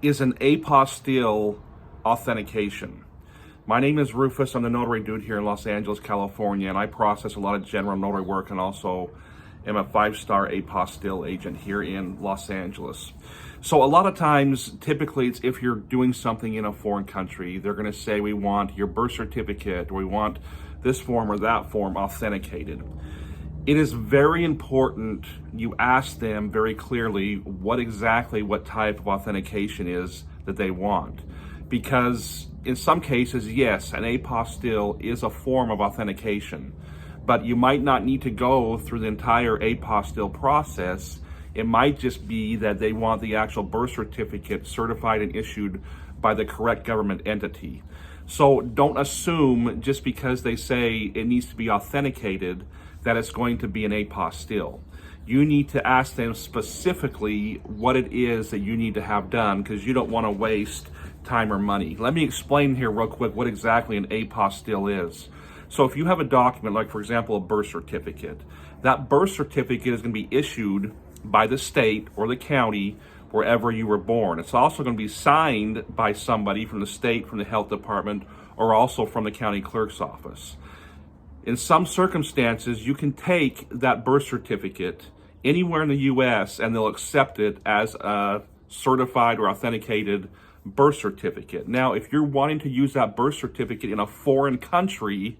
is an apostille authentication. My name is Rufus. I'm the Notary Dude here in Los Angeles, California, and I process a lot of general notary work and also am a 5-star apostille agent here in Los Angeles. So a lot of times, typically, it's if you're doing something in a foreign country, they're going to say, we want your birth certificate, or we want this form or that form authenticated. It is very important you ask them very clearly what type of authentication is that they want. Because in some cases, yes, an apostille is a form of authentication, but you might not need to go through the entire apostille process. It might just be that they want the actual birth certificate certified and issued by the correct government entity. So don't assume just because they say it needs to be authenticated that it's going to be an apostille. You need to ask them specifically what it is that you need to have done, because you don't want to waste time or money. Let me explain here real quick what exactly an apostille is. So if you have a document, like for example, a birth certificate, that birth certificate is going to be issued by the state or the county wherever you were born. It's also going to be signed by somebody from the state, from the health department, or also from the county clerk's office. In some circumstances, you can take that birth certificate anywhere in the U.S. and they'll accept it as a certified or authenticated birth certificate. Now, if you're wanting to use that birth certificate in a foreign country,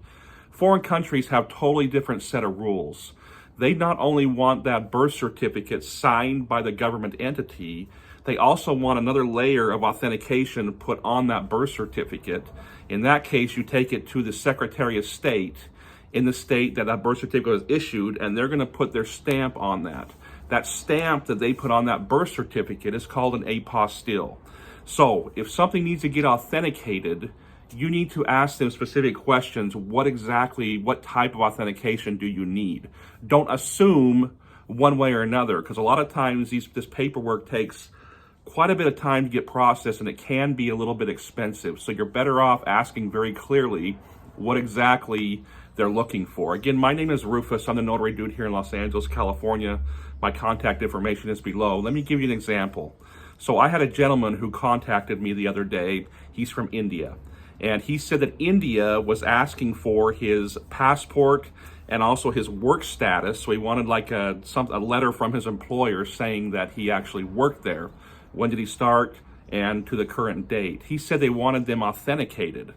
foreign countries have totally different set of rules. They not only want that birth certificate signed by the government entity, they also want another layer of authentication put on that birth certificate. In that case, you take it to the Secretary of State in the state that that birth certificate was issued, and they're going to put their stamp on that. That stamp that they put on that birth certificate is called an apostille. So if something needs to get authenticated, you need to ask them specific questions. What type of authentication do you need? Don't assume one way or another, because a lot of times this paperwork takes quite a bit of time to get processed, and it can be a little bit expensive. So you're better off asking very clearly what exactly they're looking for. Again, my name is Rufus. I'm the Notary Dude here in Los Angeles, California. My contact information is below. Let me give you an example. So I had a gentleman who contacted me the other day. He's from India. And he said that India was asking for his passport and also his work status. So he wanted like a letter from his employer saying that he actually worked there. When did he start and to the current date. He said they wanted them authenticated.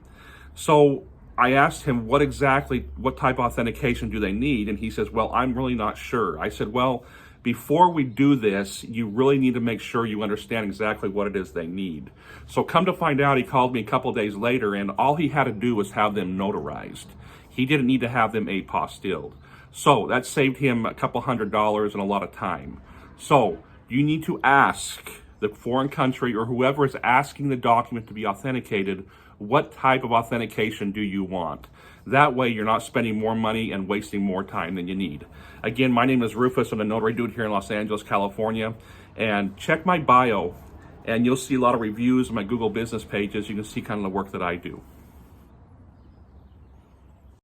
So I asked him what type of authentication do they need? And he says, well, I'm really not sure. I said, well, before we do this, you really need to make sure you understand exactly what it is they need. So come to find out, he called me a couple days later, and all he had to do was have them notarized. He didn't need to have them apostilled. So that saved him a couple $100 and a lot of time. So you need to ask the foreign country or whoever is asking the document to be authenticated, what type of authentication do you want? That way you're not spending more money and wasting more time than you need. Again, my name is Rufus. I'm the Notary Dude here in Los Angeles, California. And check my bio and you'll see a lot of reviews on my Google business pages. You can see kind of the work that I do.